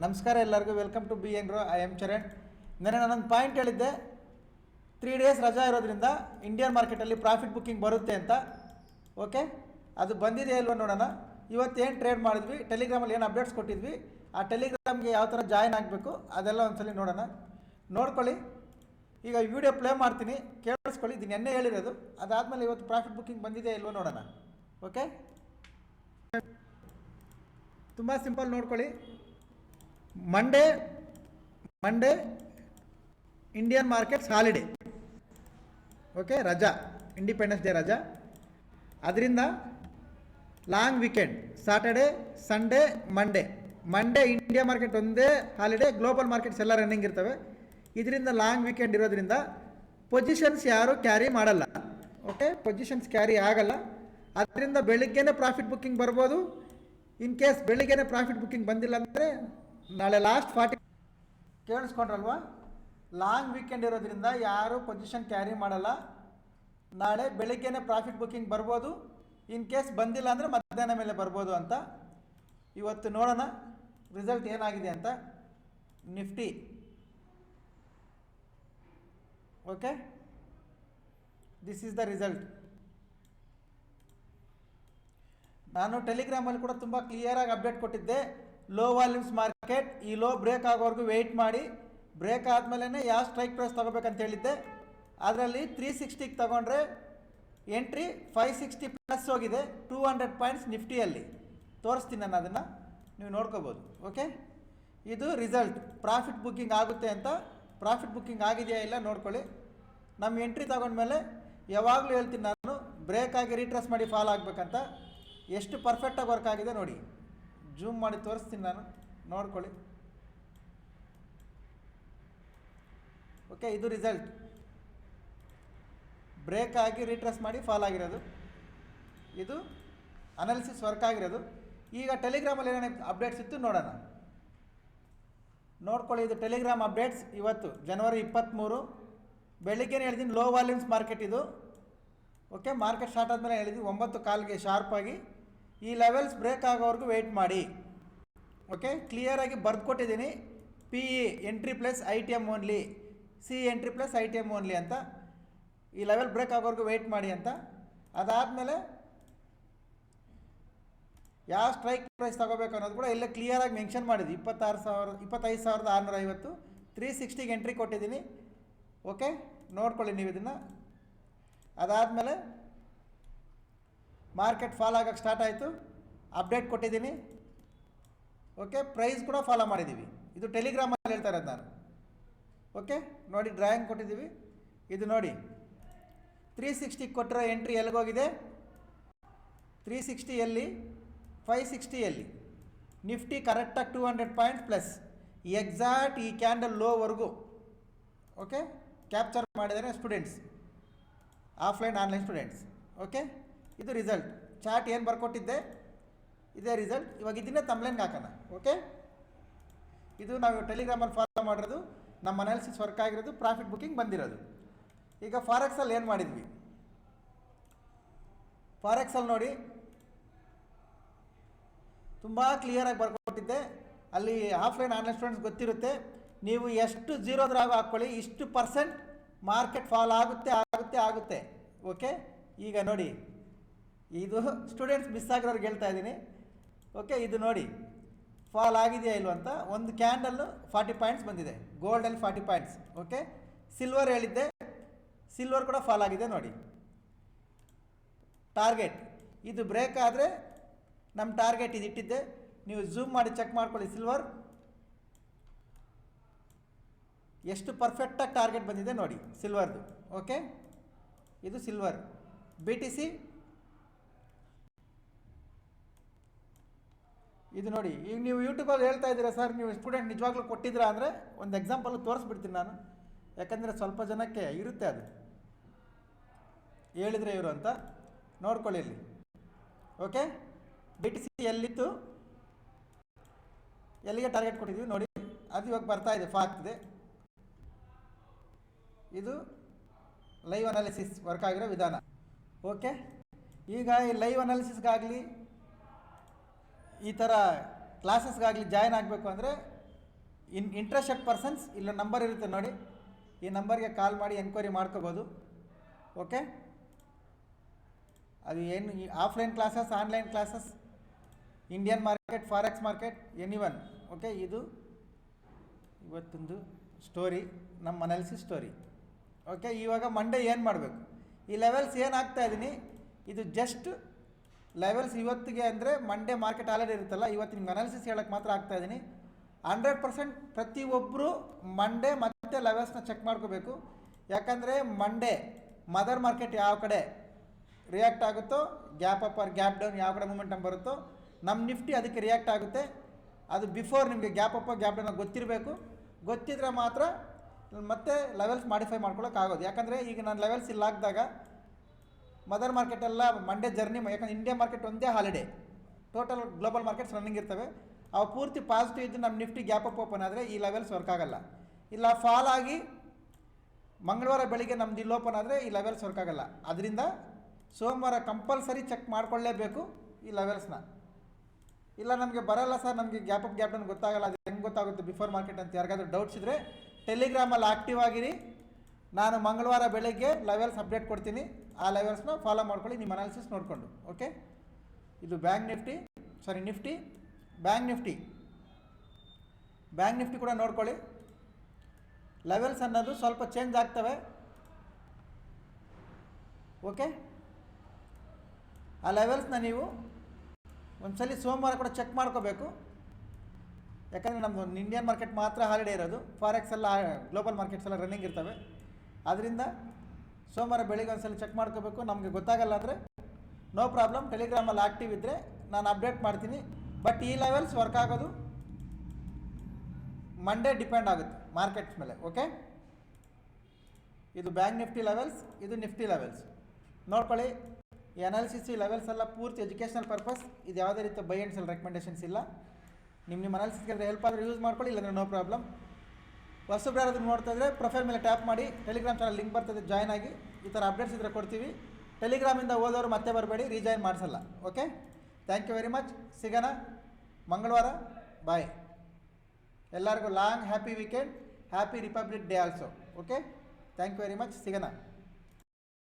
ನಮಸ್ಕಾರ ಎಲ್ಲರಿಗೂ, welcome to B N ರೋ. I am Charan. ನೆನ್ನೆ ನಾನೊಂದು ಪಾಯಿಂಟ್ ಹೇಳಿದ್ದೆ, 3 ಡೇಸ್ ರಜಾ ಇರೋದ್ರಿಂದ ಇಂಡಿಯನ್ ಮಾರ್ಕೆಟಲ್ಲಿ ಪ್ರಾಫಿಟ್ ಬುಕ್ಕಿಂಗ್ ಬರುತ್ತೆ ಅಂತ. ಓಕೆ, ಅದು ಬಂದಿದೆ ಇಲ್ವ ನೋಡೋಣ. ಇವತ್ತೇನು ಟ್ರೇಡ್ ಮಾಡಿದ್ವಿ, ಟೆಲಿಗ್ರಾಮಲ್ಲಿ ಏನು ಅಪ್ಡೇಟ್ಸ್ ಕೊಟ್ಟಿದ್ವಿ, ಆ ಟೆಲಿಗ್ರಾಮ್ಗೆ ಯಾವ ಥರ ಜಾಯ್ನ್ ಆಗಬೇಕು ಅದೆಲ್ಲ ಒಂದ್ಸಲಿ ನೋಡೋಣ. ನೋಡ್ಕೊಳ್ಳಿ. ಈಗ ಈ ವಿಡಿಯೋ ಪ್ಲೇ ಮಾಡ್ತೀನಿ, ಕೇಳಿಸ್ಕೊಳ್ಳಿ. ಇದು ನೆನ್ನೆ ಹೇಳಿರೋದು. ಅದಾದಮೇಲೆ ಇವತ್ತು ಪ್ರಾಫಿಟ್ ಬುಕ್ಕಿಂಗ್ ಬಂದಿದೆ ಇಲ್ವೋ ನೋಡೋಣ. ಓಕೆ, ತುಂಬ ಸಿಂಪಲ್. ನೋಡ್ಕೊಳ್ಳಿ. Monday Indian markets holiday. Okay, ರಜಾ, ಇಂಡಿಪೆಂಡೆನ್ಸ್ ಡೇ ರಜಾ. ಅದರಿಂದ long weekend, Saturday, Sunday, Monday India market ಒಂದೇ ಹಾಲಿಡೇ, ಗ್ಲೋಬಲ್ ಮಾರ್ಕೆಟ್ಸ್ ಎಲ್ಲ ರನ್ನಿಂಗ್ ಇರ್ತವೆ. ಇದರಿಂದ ಲಾಂಗ್ ವೀಕೆಂಡ್ ಇರೋದ್ರಿಂದ ಪೊಸಿಷನ್ಸ್ ಯಾರು ಕ್ಯಾರಿ ಮಾಡಲ್ಲ. ಓಕೆ, ಪೊಸಿಷನ್ಸ್ ಕ್ಯಾರಿ ಆಗಲ್ಲ. ಅದರಿಂದ ಬೆಳಿಗ್ಗೆನೇ ಪ್ರಾಫಿಟ್ ಬುಕ್ಕಿಂಗ್ ಬರ್ಬೋದು. ಇನ್ ಕೇಸ್ ಬೆಳಿಗ್ಗೆನೇ ಪ್ರಾಫಿಟ್ ಬುಕ್ಕಿಂಗ್ ಬಂದಿಲ್ಲ ಅಂದರೆ ನಾಳೆ ಲಾಸ್ಟ್ 40 ಕೇಳಿಸ್ಕೊಂಡ್ರಲ್ವಾ. ಲಾಂಗ್ ವೀಕೆಂಡ್ ಇರೋದ್ರಿಂದ ಯಾರು ಪೊಸಿಷನ್ ಕ್ಯಾರಿ ಮಾಡಲ್ಲ. ನಾಳೆ ಬೆಳಿಗ್ಗೆನೇ ಪ್ರಾಫಿಟ್ ಬುಕ್ಕಿಂಗ್ ಬರ್ಬೋದು. ಇನ್ ಕೇಸ್ ಬಂದಿಲ್ಲ ಅಂದರೆ ಮಧ್ಯಾಹ್ನ ಮೇಲೆ ಬರ್ಬೋದು ಅಂತ. ಇವತ್ತು ನೋಡೋಣ ರಿಸಲ್ಟ್ ಏನಾಗಿದೆ ಅಂತ. Nifty. Okay, this is the result. ನಾನು ಟೆಲಿಗ್ರಾಮಲ್ಲಿ ಕೂಡ ತುಂಬ ಕ್ಲಿಯರಾಗಿ ಅಪ್ಡೇಟ್ ಕೊಟ್ಟಿದ್ದೆ. ಲೋ ವಾಲ್ಯೂಮ್ಸ್ ಮಾರ್ಕೆಟ್, ಈ ಲೋ ಬ್ರೇಕ್ ಆಗೋವರೆಗೂ ವೆಯ್ಟ್ ಮಾಡಿ, ಬ್ರೇಕ್ ಆದಮೇಲೆ ಯಾವ ಸ್ಟ್ರೈಕ್ ಪ್ರೈಸ್ ತೊಗೋಬೇಕಂತ ಹೇಳಿದ್ದೆ. ಅದರಲ್ಲಿ 360ಗೆ ತೊಗೊಂಡ್ರೆ ಎಂಟ್ರಿ 560 ಪ್ಲಸ್ ಹೋಗಿದೆ. 200 ಪಾಯಿಂಟ್ಸ್ ನಿಫ್ಟಿಯಲ್ಲಿ ತೋರಿಸ್ತೀನಿ ನಾನು, ಅದನ್ನು ನೀವು ನೋಡ್ಕೋಬೋದು. ಓಕೆ, ಇದು ರಿಸಲ್ಟ್. ಪ್ರಾಫಿಟ್ ಬುಕ್ಕಿಂಗ್ ಆಗುತ್ತೆ ಅಂತ. ಪ್ರಾಫಿಟ್ ಬುಕ್ಕಿಂಗ್ ಆಗಿದೆಯಾ ಇಲ್ಲ ನೋಡ್ಕೊಳ್ಳಿ. ನಮ್ಮ ಎಂಟ್ರಿ ತೊಗೊಂಡ್ಮೇಲೆ ಯಾವಾಗಲೂ ಹೇಳ್ತೀನಿ ನಾನು, ಬ್ರೇಕ್ ಆಗಿ ರೀಟ್ರೇಸ್ ಮಾಡಿ ಫಾಲ್ ಆಗಬೇಕಂತ. ಎಷ್ಟು ಪರ್ಫೆಕ್ಟಾಗಿ ವರ್ಕ್ ಆಗಿದೆ ನೋಡಿ. ಜೂಮ್ ಮಾಡಿ ತೋರಿಸ್ತೀನಿ ನಾನು, ನೋಡ್ಕೊಳ್ಳಿ. ಓಕೆ, ಇದು ರಿಸಲ್ಟ್. ಬ್ರೇಕ್ ಆಗಿ ರೀಟ್ರೇಸ್ ಮಾಡಿ ಫಾಲ್ ಆಗಿರೋದು. ಇದು ಅನಾಲಿಸಿಸ್ ವರ್ಕ್ ಆಗಿರೋದು. ಈಗ ಟೆಲಿಗ್ರಾಮಲ್ಲಿ ಏನೇನು ಅಪ್ಡೇಟ್ಸ್ ಇತ್ತು ನೋಡೋಣ. ನೋಡ್ಕೊಳ್ಳಿ. ಇದು ಟೆಲಿಗ್ರಾಮ್ ಅಪ್ಡೇಟ್ಸ್. ಇವತ್ತು ಜನವರಿ 23 ಬೆಳಿಗ್ಗೆನೇ ಹೇಳಿದ್ದೀನಿ ಲೋ ವಾಲ್ಯೂಮ್ಸ್ ಮಾರ್ಕೆಟ್ ಇದು. ಓಕೆ, ಮಾರ್ಕೆಟ್ ಸ್ಟಾರ್ಟ್ ಆದಮೇಲೆ ಹೇಳಿದ್ವಿ 9:15ಗೆ ಶಾರ್ಪಾಗಿ ಈ ಲೆವೆಲ್ಸ್ ಬ್ರೇಕ್ ಆಗೋವರೆಗೂ ವೆಯ್ಟ್ ಮಾಡಿ. ಓಕೆ, ಕ್ಲಿಯರಾಗಿ ಬರ್ದು ಕೊಟ್ಟಿದ್ದೀನಿ. P E entry plus I T M only, C entry plus I T M only ಅಂತ. ಈ ಲೆವೆಲ್ ಬ್ರೇಕ್ ಆಗೋವರೆಗೂ ವೆಯ್ಟ್ ಮಾಡಿ ಅಂತ. ಅದಾದಮೇಲೆ ಯಾವ ಸ್ಟ್ರೈಕ್ ಪ್ರೈಸ್ ತೊಗೋಬೇಕು ಅನ್ನೋದು ಕೂಡ ಇಲ್ಲೇ ಕ್ಲಿಯರಾಗಿ ಮೆನ್ಷನ್ ಮಾಡಿದ್ವಿ. 25,650 360ಗೆ ಎಂಟ್ರಿ ಕೊಟ್ಟಿದ್ದೀನಿ. ಓಕೆ, ನೋಡ್ಕೊಳ್ಳಿ ನೀವು ಇದನ್ನು. ಅದಾದಮೇಲೆ ಮಾರ್ಕೆಟ್ ಫಾಲ್ ಆಗೋಕ್ಕೆ ಸ್ಟಾರ್ಟ್ ಆಯಿತು. ಅಪ್ಡೇಟ್ ಕೊಟ್ಟಿದ್ದೀನಿ. ಓಕೆ, ಪ್ರೈಸ್ ಕೂಡ ಫಾಲೋ ಮಾಡಿದ್ದೀವಿ. ಇದು ಟೆಲಿಗ್ರಾಮಲ್ಲಿ ಹೇಳ್ತಾ ಇರೋದು ನಾನು. ಓಕೆ, ನೋಡಿ ಡ್ರಾಯಿಂಗ್ ಕೊಟ್ಟಿದ್ದೀವಿ. ಇದು ನೋಡಿ 360 ಕೊಟ್ಟಿರೋ ಎಂಟ್ರಿ ಎಲ್ಲಿಗೋಗಿದೆ, 360 560 ನಿಫ್ಟಿ ಕರೆಕ್ಟಾಗಿ 200 ಪಾಯಿಂಟ್ಸ್ ಪ್ಲಸ್ ಎಕ್ಸಾಕ್ಟ್ ಈ ಕ್ಯಾಂಡಲ್ ಲೋವರೆಗೂ. ಓಕೆ, ಕ್ಯಾಪ್ಚರ್ ಮಾಡಿದ್ದಾರೆ students, offline online students. Okay, ಇದು ರಿಸಲ್ಟ್. ಚಾರ್ಟ್ ಏನು ಬರ್ಕೊಟ್ಟಿದ್ದೆ ಇದೇ ರಿಸಲ್ಟ್. ಇವಾಗ ಇದನ್ನೇ ತಮ್ಲೈನ್ಗೆ ಹಾಕೋಣ. ಓಕೆ, ಇದು ನಾವು ಟೆಲಿಗ್ರಾಮಲ್ಲಿ ಫಾಲೋ ಮಾಡಿರೋದು, ನಮ್ಮ ಅನಾಲಿಸಿಸ್ ವರ್ಕ್ ಆಗಿರೋದು, ಪ್ರಾಫಿಟ್ ಬುಕ್ಕಿಂಗ್ ಬಂದಿರೋದು. ಈಗ ಫಾರೆಕ್ಸಲ್ಲಿ ಏನು ಮಾಡಿದ್ವಿ, ಫಾರೆಕ್ಸಲ್ಲಿ ನೋಡಿ ತುಂಬ ಕ್ಲಿಯರಾಗಿ ಬರ್ಕೊಟ್ಟಿದ್ದೆ. ಅಲ್ಲಿ ಆಫ್ಲೈನ್ ಆನ್ಲೈನ್ ಸ್ಟೂಡೆಂಟ್ಸ್ ಗೊತ್ತಿರುತ್ತೆ. ನೀವು ಎಷ್ಟು ಜೀರೋದ್ರಾಗ ಹಾಕ್ಕೊಳ್ಳಿ, ಇಷ್ಟು % ಮಾರ್ಕೆಟ್ ಫಾಲ್ ಆಗುತ್ತೆ. ಓಕೆ, ಈಗ ನೋಡಿ ಇದು ಸ್ಟೂಡೆಂಟ್ಸ್ ಮಿಸ್ ಆಗಿರೋರಿಗೆ ಹೇಳ್ತಾ ಇದ್ದೀನಿ. ಓಕೆ, ಇದು ನೋಡಿ ಫಾಲ್ ಆಗಿದೆಯಾ ಇಲ್ವ ಅಂತ. ಒಂದು ಕ್ಯಾಂಡಲ್ಲು 40 ಪಾಯಿಂಟ್ಸ್ ಬಂದಿದೆ, ಗೋಲ್ಡಲ್ಲಿ 40 ಪಾಯಿಂಟ್ಸ್. ಓಕೆ, ಸಿಲ್ವರ್ ಹೇಳಿದ್ದೆ, ಸಿಲ್ವರ್ ಕೂಡ ಫಾಲ್ ಆಗಿದೆ ನೋಡಿ. ಟಾರ್ಗೆಟ್ ಇದು ಬ್ರೇಕ್ ಆದರೆ ನಮ್ಮ ಟಾರ್ಗೆಟ್ ಇದು ಇಟ್ಟಿದ್ದೆ. ನೀವು ಝೂಮ್ ಮಾಡಿ ಚೆಕ್ ಮಾಡ್ಕೊಳ್ಳಿ. ಸಿಲ್ವರ್ ಎಷ್ಟು ಪರ್ಫೆಕ್ಟಾಗಿ ಟಾರ್ಗೆಟ್ ಬಂದಿದೆ ನೋಡಿ ಸಿಲ್ವರ್ದು. ಓಕೆ, ಇದು ಸಿಲ್ವರ್. BTC ಇದು ನೋಡಿ. ಈಗ ನೀವು ಯೂಟ್ಯೂಬಲ್ಲಿ ಹೇಳ್ತಾ ಇದ್ದೀರಾ ಸರ್, ನೀವು ಸ್ಟೂಡೆಂಟ್ ನಿಜವಾಗ್ಲೂ ಕೊಟ್ಟಿದ್ದೀರಾ ಅಂದರೆ ಒಂದು ಎಕ್ಸಾಂಪಲ್ ತೋರಿಸ್ಬಿಡ್ತೀನಿ ನಾನು. ಯಾಕಂದರೆ ಸ್ವಲ್ಪ ಜನಕ್ಕೆ ಇರುತ್ತೆ ಅದು, ಹೇಳಿದರೆ ಇವರು ಅಂತ. ನೋಡ್ಕೊಳ್ಳಿ ಇಲ್ಲಿ. ಓಕೆ, BTC ಎಲ್ಲಿತ್ತು, ಎಲ್ಲಿಗೆ ಟಾರ್ಗೆಟ್ ಕೊಟ್ಟಿದ್ದೀವಿ ನೋಡಿ. ಅದು ಇವಾಗ ಬರ್ತಾ ಇದೆ, ಫಾಲ್ ಆಗ್ತಿದೆ. ಇದು ಲೈವ್ ಅನಾಲಿಸಿಸ್ ವರ್ಕ್ ಆಗಿರೋ ವಿಧಾನ. ಓಕೆ, ಈಗ ಈ ಲೈವ್ ಅನಾಲಿಸಿಸ್ಗಾಗಲಿ ಈ ಥರ ಕ್ಲಾಸಸ್ಗಾಗಲಿ ಜಾಯ್ನ್ ಆಗಬೇಕು ಅಂದರೆ ಇಂಟ್ರೆಸ್ಟೆಡ್ ಪರ್ಸನ್ಸ್ ಇಲ್ಲ ನಂಬರ್ ಇರುತ್ತೆ ನೋಡಿ, ಈ ನಂಬರ್ಗೆ ಕಾಲ್ ಮಾಡಿ ಎನ್ಕ್ವೈರಿ ಮಾಡ್ಕೋಬೋದು. ಓಕೆ, ಅದು ಏನು offline classes, online classes, Indian market, forex market, anyone. Okay, ಇದು ಇವತ್ತೊಂದು ಸ್ಟೋರಿ, ನಮ್ಮ ಅನಾಲಿಸಿಸ್ ಸ್ಟೋರಿ. ಓಕೆ, ಇವಾಗ ಮಂಡೇ ಏನು ಮಾಡಬೇಕು, ಈ ಲೆವೆಲ್ಸ್ ಏನು ಹಾಕ್ತಾ ಇದ್ದೀನಿ, ಇದು ಜಸ್ಟ್ ಲೆವೆಲ್ಸ್ ಇವತ್ತಿಗೆ ಅಂದರೆ ಮಂಡೇ ಮಾರ್ಕೆಟ್ ಆಲ್ರೆಡಿ ಇರುತ್ತಲ್ಲ, ಇವತ್ತು ನಿಮ್ಗೆ ಅನಾಲಿಸಿಸ್ ಹೇಳೋಕ್ಕೆ ಮಾತ್ರ ಆಗ್ತಾ ಇದ್ದೀನಿ. 100% ಪ್ರತಿಯೊಬ್ಬರು ಮಂಡೇ ಮತ್ತೆ ಲೆವೆಲ್ಸ್ನ ಚೆಕ್ ಮಾಡ್ಕೋಬೇಕು. ಯಾಕಂದರೆ ಮಂಡೇ ಮದರ್ ಮಾರ್ಕೆಟ್ ಯಾವ ಕಡೆ ರಿಯಾಕ್ಟ್ ಆಗುತ್ತೋ, gap up or gap down ಯಾವ ಕಡೆ ಮೂಮೆಂಟಮ್ ಬರುತ್ತೋ, ನಮ್ಮ ನಿಫ್ಟಿ ಅದಕ್ಕೆ ರಿಯಾಕ್ಟ್ ಆಗುತ್ತೆ. ಅದು ಬಿಫೋರ್ ನಿಮಗೆ ಗ್ಯಾಪ್ ಅಪ್ ಗ್ಯಾಪ್ ಡೌನ್ ಗೊತ್ತಿರಬೇಕು. ಗೊತ್ತಿದ್ರೆ ಮಾತ್ರ ಮತ್ತೆ ಲೆವೆಲ್ಸ್ ಮಾಡಿಫೈ ಮಾಡ್ಕೊಳ್ಳೋಕ್ಕಾಗೋದು. ಯಾಕಂದರೆ ಈಗ ನಾನು ಲೆವೆಲ್ಸ್ ಇಲ್ಲ ಹಾಕಿದಾಗ ಮದರ್ ಮಾರ್ಕೆಟೆಲ್ಲ ಮಂಡೇ ಜರ್ನಿ, ಯಾಕಂದರೆ ಇಂಡಿಯಾ ಮಾರ್ಕೆಟ್ ಒಂದೇ holiday, total global markets running ಇರ್ತವೆ. ಅವು ಪೂರ್ತಿ ಪಾಸಿಟಿವ್ ಇದ್ದು ನಮ್ಮ ನಿಫ್ಟಿ ಗ್ಯಾಪ್ ಅಪ್ ಓಪನ್ ಆದರೆ ಈ ಲೆವೆಲ್ಸ್ ವರ್ಕ್ ಆಗಲ್ಲ. ಇಲ್ಲ ಫಾಲ್ ಆಗಿ ಮಂಗಳವಾರ ಬೆಳಿಗ್ಗೆ ನಮ್ದು ಇಲ್ಲಿ ಓಪನ್ ಆದರೆ ಈ ಲೆವೆಲ್ಸ್ ವರ್ಕ್ ಆಗಲ್ಲ. ಅದರಿಂದ ಸೋಮವಾರ ಕಂಪಲ್ಸರಿ ಚೆಕ್ ಮಾಡ್ಕೊಳ್ಳೇಬೇಕು ಈ ಲೆವೆಲ್ಸ್ನ. ಇಲ್ಲ ನಮಗೆ ಬರಲ್ಲ ಸರ್, ನಮಗೆ ಗ್ಯಾಪ್ ಅಪ್ ಗ್ಯಾಪ್ ಡೌನ್ ಗೊತ್ತಾಗಲ್ಲ, ಅದು ಹೆಂಗೆ ಗೊತ್ತಾಗುತ್ತೆ ಬಿಫೋರ್ ಮಾರ್ಕೆಟ್ ಅಂತ ಯಾರಿಗಾದ್ರೂ ಡೌಟ್ಸ್ ಇದ್ದರೆ ಟೆಲಿಗ್ರಾಮಲ್ಲಿ ಆಕ್ಟಿವ್ ಆಗಿರಿ. ನಾನು ಮಂಗಳವಾರ ಬೆಳಗ್ಗೆ ಲೆವೆಲ್ಸ್ ಅಪ್ಡೇಟ್ ಕೊಡ್ತೀನಿ, ಆ ಲೆವೆಲ್ಸ್ನ ಫಾಲೋ ಮಾಡ್ಕೊಳ್ಳಿ ನಿಮ್ಮ ಅನಾಲಿಸಿಸ್ ನೋಡಿಕೊಂಡು. ಓಕೆ, ಇದು ನಿಫ್ಟಿ, ಬ್ಯಾಂಕ್ ನಿಫ್ಟಿ ಕೂಡ ನೋಡ್ಕೊಳ್ಳಿ. ಲೆವೆಲ್ಸ್ ಅನ್ನೋದು ಸ್ವಲ್ಪ ಚೇಂಜ್ ಆಗ್ತವೆ. ಓಕೆ, ಆ ಲೆವೆಲ್ಸ್ನ ನೀವು ಒಂದ್ಸಲಿ ಸೋಮವಾರ ಕೂಡ ಚೆಕ್ ಮಾಡ್ಕೋಬೇಕು. ಯಾಕಂದರೆ ನಮ್ಮದು ಇಂಡಿಯನ್ ಮಾರ್ಕೆಟ್ ಮಾತ್ರ ಹಾಲಿಡೇ ಇರೋದು, ಫಾರೆಕ್ಸ್ ಎಲ್ಲ ಗ್ಲೋಬಲ್ ಮಾರ್ಕೆಟ್ಸ್ ಎಲ್ಲ ರನ್ನಿಂಗ್ ಇರ್ತವೆ. ಆದ್ದರಿಂದ ಸೋಮವಾರ ಬೆಳಿಗ್ಗೆ ಒಂದ್ಸಲ ಚೆಕ್ ಮಾಡ್ಕೋಬೇಕು. ನಮಗೆ ಗೊತ್ತಾಗಲ್ಲ ಅಂದರೆ ನೋ ಪ್ರಾಬ್ಲಮ್, ಟೆಲಿಗ್ರಾಮಲ್ಲಿ ಆ್ಯಕ್ಟಿವ್ ಇದ್ದರೆ ನಾನು ಅಪ್ಡೇಟ್ ಮಾಡ್ತೀನಿ. ಬಟ್ ಈ ಲೆವೆಲ್ಸ್ ವರ್ಕ್ ಆಗೋದು ಮಂಡೇ ಡಿಪೆಂಡ್ ಆಗುತ್ತೆ ಮಾರ್ಕೆಟ್ಸ್ ಮೇಲೆ. ಓಕೆ, ಇದು ಬ್ಯಾಂಕ್ ನಿಫ್ಟಿ ಲೆವೆಲ್ಸ್, ಇದು ನಿಫ್ಟಿ ಲೆವೆಲ್ಸ್ ನೋಡ್ಕೊಳ್ಳಿ. ಈ ಅನಾಲಿಸಿಸ್ ಈ ಲೆವೆಲ್ಸ್ ಎಲ್ಲ ಪೂರ್ತಿ ಎಜುಕೇಷನಲ್ ಪರ್ಪಸ್, ಇದು ಯಾವುದೇ ರೀತಿಯ ಬೈ ಆ್ಯಂಡ್ ಸೆಲ್ ರೆಕಮೆಂಡೇಷನ್ಸ್ ಇಲ್ಲ. ನಿಮ್ಮ ಅನಾಲಿಸಿಸ್ಗೆ ಹೆಲ್ಪ್ ಆದರೆ ಯೂಸ್ ಮಾಡ್ಕೊಳ್ಳಿ, ಇಲ್ಲಾಂದರೆ ನೋ ಪ್ರಾಬ್ಲಮ್. ಹೊಸಬ್ರು ಯಾರಾದರೂ ನೋಡ್ತಾ ಇದ್ದರೆ ಪ್ರೊಫೈಲ್ ಮೇಲೆ ಟ್ಯಾಪ್ ಮಾಡಿ, ಟೆಲಿಗ್ರಾಮ್ ಚಾನಲ್ ಲಿಂಕ್ ಬರ್ತದೆ, ಜಾಯ್ನ್ ಆಗಿ. ಈ ಥರ ಅಪ್ಡೇಟ್ಸ್ ಇದ್ದರೆ ಕೊಡ್ತೀವಿ. ಟೆಲಿಗ್ರಾಮಿಂದ ಓದೋರು ಮತ್ತೆ ಬರಬೇಡಿ, ರೀಜಾಯ್ನ್ ಮಾಡಿಸಲ್ಲ. Okay, thank you very much. ಸಿಗೋಣ ಮಂಗಳವಾರ. ಬಾಯ್. ಎಲ್ಲರಿಗೂ long happy weekend, happy republic day also. Okay, thank you very much. ಸಿಗೋಣ.